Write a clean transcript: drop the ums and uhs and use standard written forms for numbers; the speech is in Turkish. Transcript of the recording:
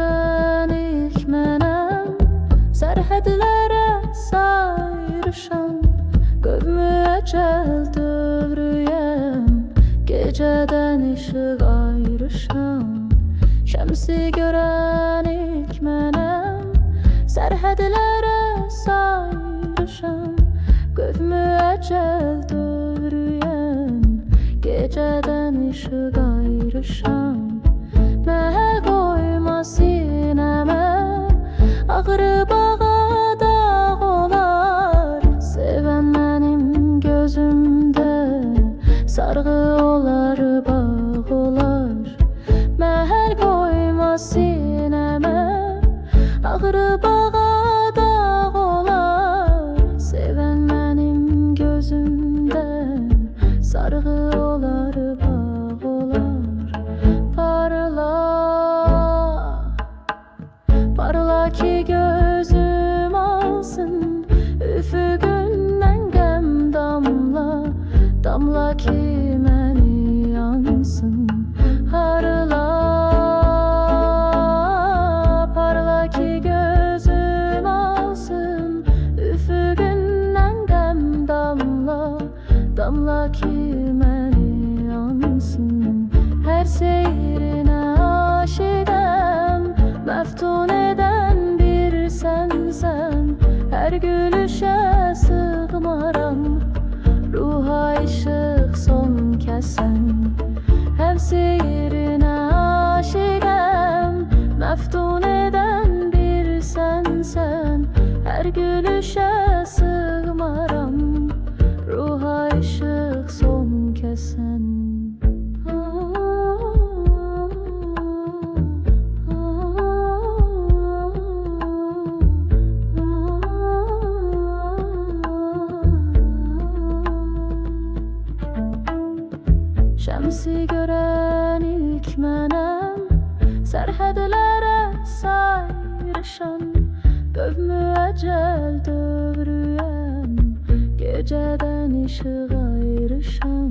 gören ilk menem, serhedlere sayrışan, gövmü ecel dövrüyem, geceden ışık ayrışan. Şemsi gören ilk menem, serhedlere sayrışan, gövmü ecel dövrüyem, geceden ışık ayrışan. Mehel koyma sineme, ağrı bağa dağ olar. Seven benim gözümde, sargı olar, bağ olar. Mehel koyma sineme, ağrı bağa dağ olar. Seven benim gözümde, sargı olar, bağ olar. Parla ki gözüm alsın, üfüğünden gem damla, damla ki meni yansın. Parla ki gözüm alsın, üfüğünden gem damla, damla ki meni yansın. Her seyrine aşıkım, meftun eden bir sensen. Her gülüşe sığmaram, ruha ışık son kesen. Hem seyrine aşıkım, meftun eden bir sensen. Her gülüşe sığmaram, ruha ışık son kesen. Şemsi gören ilk menem, serhedlere sayrışan, gövmü ecel dövrüyen, geceden ışık ayrışan.